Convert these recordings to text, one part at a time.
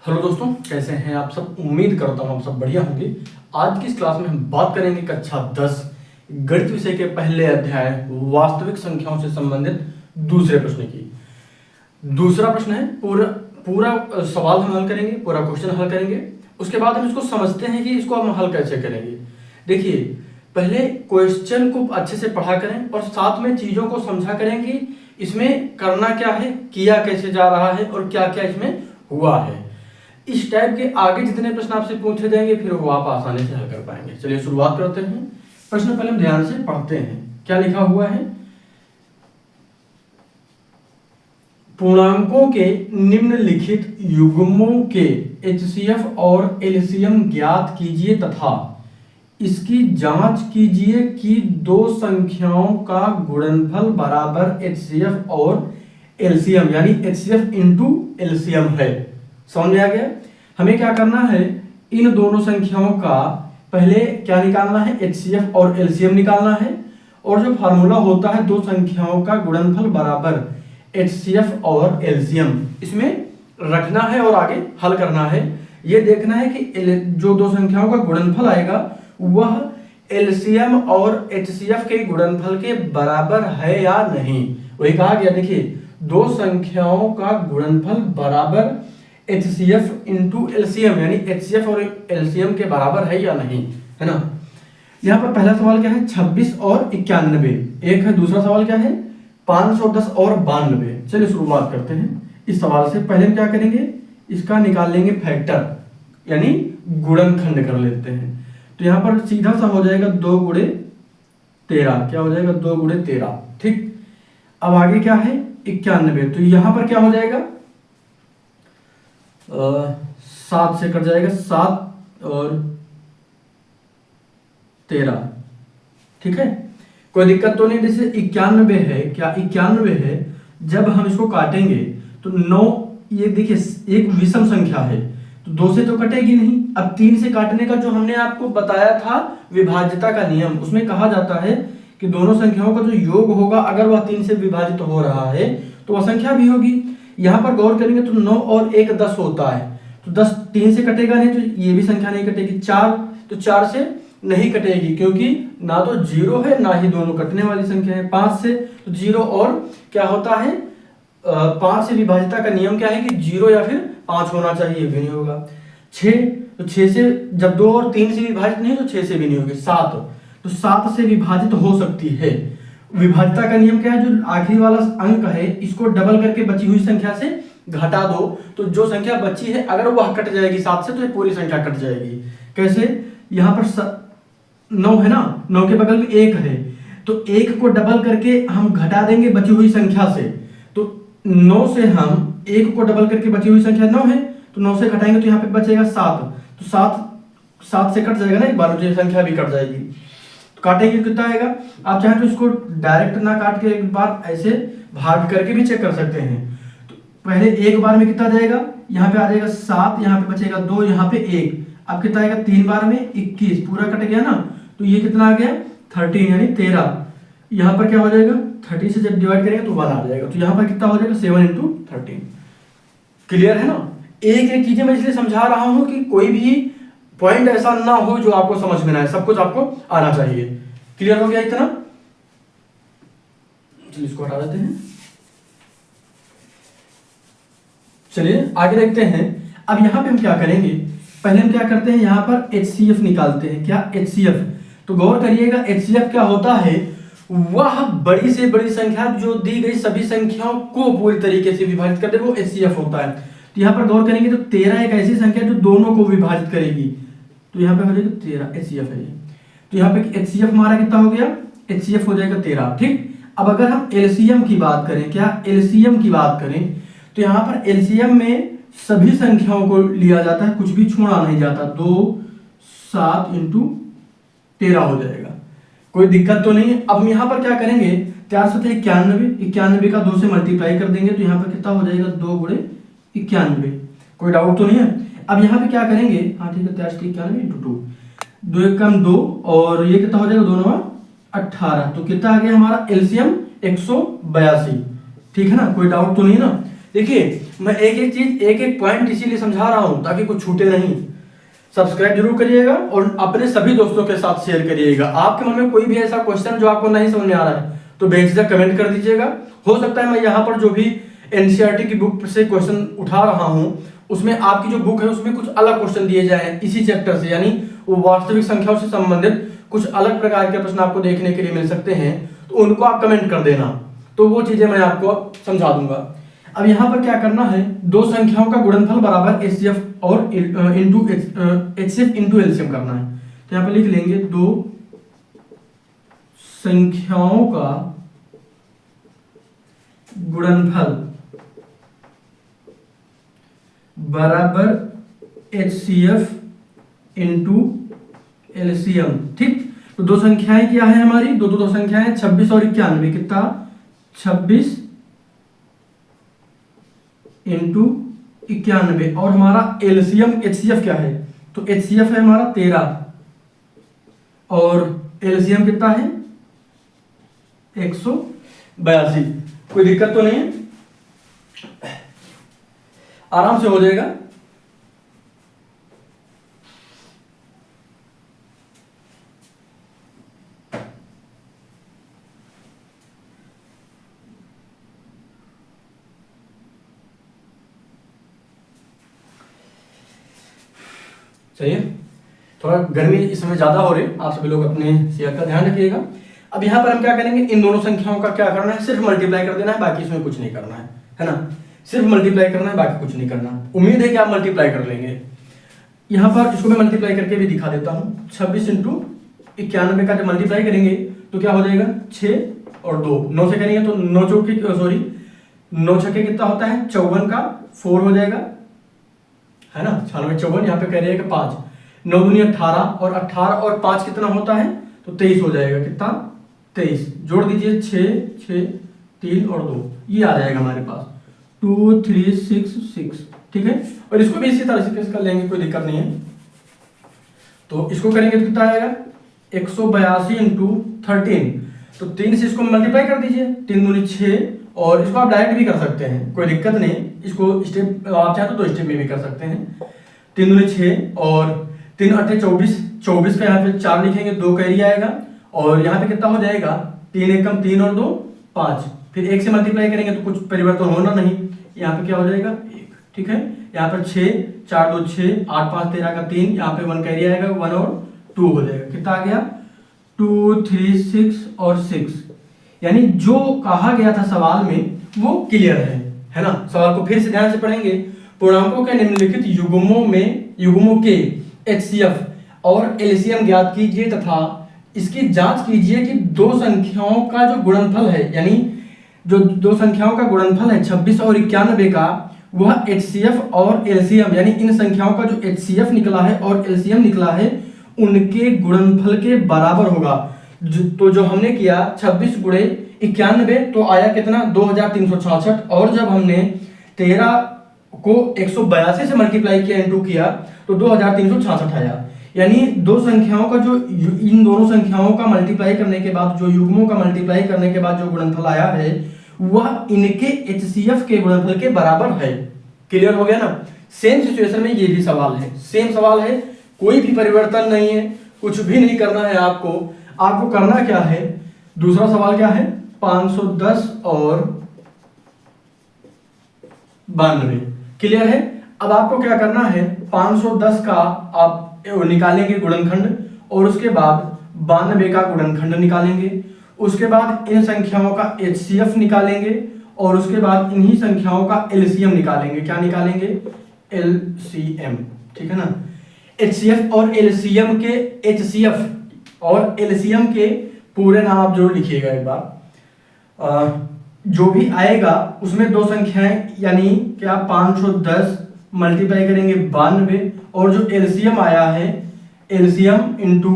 Hello दोस्तों, कैसे हैं आप सब। उम्मीद करता हूँ आप सब बढ़िया होंगे। आज की इस क्लास में हम बात करेंगे कक्षा 10 गणित विषय के पहले अध्याय वास्तविक संख्याओं से संबंधित दूसरे प्रश्न की। दूसरा प्रश्न है, पूरा सवाल हम हल करेंगे, पूरा क्वेश्चन हल करेंगे। उसके बाद हम इसको समझते हैं कि इसको हम हल कैसे करेंगे। देखिए, पहले क्वेश्चन को अच्छे से पढ़ा करें और साथ में चीज़ों को समझा करें कि इसमें करना क्या है, किया कैसे जा रहा है और क्या क्या इसमें हुआ है। इस टाइप के आगे जितने प्रश्न आपसे पूछे जाएंगे फिर वो आप आसानी से हल कर पाएंगे। चलिए शुरुआत करते हैं। प्रश्न पहले हम ध्यान से पढ़ते हैं। क्या लिखा हुआ है? पूर्णांकों के निम्नलिखित युग्मों के एचसीएफ और एलसीएम ज्ञात कीजिए तथा इसकी जांच कीजिए कि दो संख्याओं का गुणनफल बराबर एचसीएफ और एलसीएम यानी एचसीएफ इंटू एलसीएम है। समझ में आ गया? हमें क्या करना है, इन दोनों संख्याओं का पहले क्या निकालना है, एचसीएफ और एलसीएम निकालना है। और जो फार्मूला होता है दो संख्याओं का गुणनफल बराबर एचसीएफ और एलसीएम, इसमें रखना है और आगे हल करना है। ये देखना है कि जो दो संख्याओं का गुणनफल आएगा वह एलसीएम और एचसीएफ के गुणनफल के बराबर है या नहीं। वही कहा गया, देखिए, दो संख्याओं का गुणनफल बराबर एचसीएफ इंटू एलसीएम यानी एचसीएफ और एलसीएम के बराबर है या नहीं, है ना। यहाँ पर पहला सवाल क्या है, 26 और 91 एक है। दूसरा सवाल क्या है, 510 और 92। चलिए शुरुआत करते हैं इस सवाल से। पहले हम क्या करेंगे, इसका निकाल लेंगे फैक्टर यानी गुणनखंड कर लेते हैं। तो यहाँ पर सीधा सा हो जाएगा 2 गुणे 13। क्या हो जाएगा, 2 गुणे 13। ठीक, अब आगे क्या है, 91। तो यहाँ पर क्या हो जाएगा, 7 से कट जाएगा, 7 और 13। ठीक है, कोई दिक्कत तो नहीं। जैसे 91 है, क्या 91 है, जब हम इसको काटेंगे तो 9, ये देखिए एक विषम संख्या है तो 2 से तो कटेगी नहीं। अब 3 से काटने का जो हमने आपको बताया था विभाज्यता का नियम, उसमें कहा जाता है कि दोनों संख्याओं का जो योग होगा अगर वह 3 से विभाजित हो रहा है तो वह संख्या भी होगी। यहाँ पर गौर करेंगे तो 9 और 1 10 होता है, तो 10 3 से कटेगा नहीं तो ये भी संख्या नहीं कटेगी। 4 तो 4 से नहीं कटेगी क्योंकि ना तो 0 है ना ही दोनों कटने वाली संख्या है। 5 से तो 0 और क्या होता है, 5 से विभाजिता का नियम क्या है कि 0 या फिर 5 होना चाहिए, भी नहीं होगा। 6 तो 6 से जब 2 और 3 से विभाजित नहीं तो 6 से भी नहीं होगी। 7 तो 7 से विभाजित हो सकती है। विभाज्यता का नियम क्या है, जो आखिरी वाला अंक है इसको डबल करके बची हुई संख्या से घटा दो तो जो संख्या बची है अगर वह कट जाएगी 7 से तो ये पूरी संख्या कट जाएगी। कैसे, यहाँ पर 9 है ना, 9 के बगल में 1 है तो 1 को डबल करके हम घटा देंगे बची हुई संख्या से। तो 9 से हम 1 को डबल करके बची हुई संख्या 9 है तो 9 से घटाएंगे तो यहाँ पे बचेगा 7। तो 7 से कट जाएगा ना, एक बार तो संख्या भी कट जाएगी। तो काटेंगे कितना आएगा, आप चाहें तो इसको डायरेक्ट ना काट के एक बार ऐसे भाग करके भी चेक कर सकते हैं। तो पहले एक बार में कितना जाएगा, यहाँ पे आ जाएगा 7, यहाँ पे बचेगा 2, यहाँ पे 1। अब कितना आएगा, 3 बार में 21, पूरा कट गया ना, तो ये कितना आ गया 13 यानी 13। यहाँ पर क्या हो जाएगा, 30 से जब डिवाइड करेंगे तो 1 आ जाएगा। तो यहाँ पर कितना हो जाएगा 7 इंटू 13। क्लियर है ना। एक एक चीजें मैं इसलिए समझा रहा हूं कि कोई भी पॉइंट ऐसा ना हो जो आपको समझ में ना आए, सब कुछ आपको आना चाहिए। क्लियर हो गया इतना? चलिए इसको हटा देते हैं। चलिए आगे देखते हैं। अब यहां पे हम क्या करेंगे, पहले हम क्या करते हैं, यहां पर एचसीएफ निकालते हैं। क्या एचसीएफ, तो गौर करिएगा एचसीएफ क्या होता है, वह बड़ी से बड़ी संख्या जो दी गई सभी संख्याओं को पूरी तरीके से विभाजित कर दे, वो एचसीएफ होता है। तो यहाँ पर गौर करेंगे तो 13 एक ऐसी संख्या जो दोनों को विभाजित करेगी, तो यहाँ पे हो जाएगा 13 एचसीएफ है। तो यहाँ पे एचसीएफ हमारा कितना हो गया, एचसीएफ हो जाएगा 13। ठीक, अब अगर हम एलसीएम की बात करें, क्या एलसीएम की बात करें, तो यहाँ पर एलसीएम में सभी संख्याओं को लिया जाता है, कुछ भी छोड़ा नहीं जाता। 2 7 इंटू 13 हो जाएगा, कोई दिक्कत तो नहीं है। अब यहाँ पर क्या करेंगे, 4 से 91 का 2 से मल्टीप्लाई कर देंगे तो यहाँ पर कितना हो जाएगा 2 गुणे 91। कोई डाउट तो नहीं है। अब यहाँ पे क्या करेंगे, हाँ ठीक है, 4 से 91 इंटू 2, 2 एक कम 2 और ये कितना हो जाएगा 2 9 18। तो कितना आ गया हमारा एलसीएम 182। ठीक है ना, कोई डाउट तो नहीं है ना। देखिए मैं एक एक चीज एक एक पॉइंट इसीलिए समझा रहा हूं ताकि कुछ छूटे नहीं। सब्सक्राइब जरूर करिएगा और अपने सभी दोस्तों के साथ शेयर करिएगा। आपके मन में कोई भी ऐसा क्वेश्चन जो आपको नहीं समझ में आ रहा है तो बेझिझक कमेंट कर दीजिएगा। हो सकता है मैं यहाँ पर जो भी एनसीईआरटी की बुक से क्वेश्चन उठा रहा हूँ उसमें आपकी जो बुक है उसमें कुछ अलग क्वेश्चन दिए जाए इसी चैप्टर से, यानी वो वास्तविक संख्याओं से संबंधित कुछ अलग प्रकार के प्रश्न आपको देखने के लिए मिल सकते हैं, तो उनको आप कमेंट कर देना, तो वो चीजें मैं आपको समझा दूंगा। अब यहाँ पर क्या करना है, दो संख्याओं का गुणनफल बराबर एचसीएफ और इंटू एचसीएफ इंटू एलसीएम करना है। तो यहाँ पर लिख लेंगे दो संख्याओं का गुणनफल बराबर एचसीएफ इंटू एलसीएम। ठीक, तो दो संख्याएं क्या है हमारी, दो संख्याएं 26 और 91, कितना 26 इंटू 91, और हमारा एलसीएम एचसीएफ क्या है, तो एचसीएफ है हमारा 13 और एलसीएम कितना है 182। कोई दिक्कत तो नहीं है, आराम से हो जाएगा। सही है, थोड़ा गर्मी इस समय ज्यादा हो रही है, आप सभी लोग अपने सेहत का ध्यान रखिएगा। अब यहाँ पर हम क्या करेंगे, इन दोनों संख्याओं का क्या करना है, सिर्फ मल्टीप्लाई कर देना है, बाकी इसमें कुछ नहीं करना है ना, सिर्फ मल्टीप्लाई करना है, बाकी कुछ नहीं करना। उम्मीद है कि आप मल्टीप्लाई कर लेंगे। यहाँ पर इसको मैं मल्टीप्लाई करके भी दिखा देता हूँ। 26 इंटू 91 का जब मल्टीप्लाई करेंगे तो क्या हो जाएगा 6 और 2, 9 से करेंगे तो 9 चौके सॉरी 9 छक्के कितना होता है 54 का 4 हो जाएगा, है ना, 96 54, यहाँ पे कह रहे हैं कि 5, 9 दूनी 18 और 18 और 5 कितना होता है तो 23 हो जाएगा, कितना 23, जोड़ दीजिए 6 6 3 और 2, ये आ जाएगा हमारे पास 2 3 6 6। ठीक है, और इसको भी इसी तरह से कर लेंगे, कोई दिक्कत नहीं है। तो इसको करेंगे तो कितना आएगा 182 इंटू 13, तो 3 से इसको मल्टीप्लाई कर दीजिए, 3 दूनी 6, और इसको आप डायरेक्ट भी कर सकते हैं, कोई दिक्कत नहीं, इसको स्टेप आप चाहे तो 2 स्टेप में भी कर सकते हैं। 3 दूनी 6 और 3 8 24, 24 का यहाँ पे 4 लिखेंगे, 2 कैरी आएगा, और यहाँ पे कितना हो जाएगा 3 1 कम 3 और 2 5, फिर 1 से मल्टीप्लाई करेंगे तो कुछ परिवर्तन होना नहीं, यहाँ पे क्या हो जाएगा 1। ठीक है, यहाँ पर 6 4 2 6 8 5 13 का 3, यहाँ पे 1 कैरी आएगा, 1 और 2 हो जाएगा, कितना आ गया 2 3 6 और 6। यानी जो कहा गया था सवाल में वो क्लियर है ना। सवाल को फिर से ध्यान से पढ़ेंगे। पूर्णांकों के निम्नलिखित युग्मों के एचसीएफ और एलसीएम ज्ञात कीजिए तथा इसकी जांच कीजिए कि दो संख्याओं का जो गुणनफल है, यानी जो दो संख्याओं का गुणनफल है 26 और 91 का, वह एचसीएफ और एलसीएम, यानी इन संख्याओं का जो एचसीएफ निकला है और एलसीएम निकला है उनके गुणनफल के बराबर होगा। तो जो हमने किया 26 गुणे 91 तो आया कितना 2366, और जब हमने 13 को 182 से मल्टीप्लाई किया इंटू किया तो 2366 आया। यानी दो संख्याओं का जो इन दोनों संख्याओं का मल्टीप्लाई करने के बाद जो युग्मों का मल्टीप्लाई करने के बाद जो गुणनफल आया है वह इनके एचसीएफ के गुणनफल के बराबर है। क्लियर हो गया ना। सेम सिचुएशन में ये भी सवाल है, सेम सवाल है, कोई भी परिवर्तन नहीं है, कुछ भी नहीं करना है आपको। आपको करना क्या है, दूसरा सवाल क्या है 510 और 92। क्लियर है। अब आपको क्या करना है 510 का आप निकालेंगे गुणनखंड, और उसके बाद 92 का गुणनखंड निकालेंगे, उसके बाद इन संख्याओं का एचसीएफ निकालेंगे, और उसके बाद इन्हीं संख्याओं का एलसीएम निकालेंगे। क्या निकालेंगे एलसीएम। ठीक है ना। एचसीएफ और एलसीएम के एचसीएफ और एलसीएम के पूरे नाम आप जरूर लिखिएगा एक बार। जो भी आएगा उसमें दो संख्याएं, यानी क्या 510 मल्टीप्लाई करेंगे 92, और जो एलसीएम आया है एलसीएम इंटू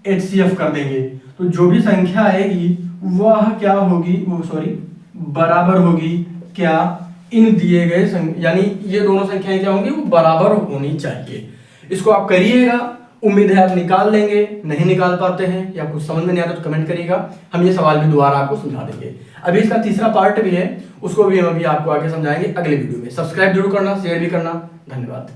एचसीएफ कर देंगे, तो जो भी संख्या आएगी वह क्या होगी, वो सॉरी बराबर होगी क्या इन दिए गए यानी ये दोनों संख्याएं क्या होंगी वो बराबर होनी चाहिए। इसको आप करिएगा, उम्मीद है आप निकाल लेंगे। नहीं निकाल पाते हैं या कुछ समझ में नहीं आता तो कमेंट करिएगा, हम ये सवाल भी दोबारा आपको समझा देंगे। अभी इसका तीसरा पार्ट भी है, उसको भी हम अभी आपको आगे समझाएंगे अगले वीडियो में। सब्सक्राइब जरूर करना, शेयर भी करना। धन्यवाद।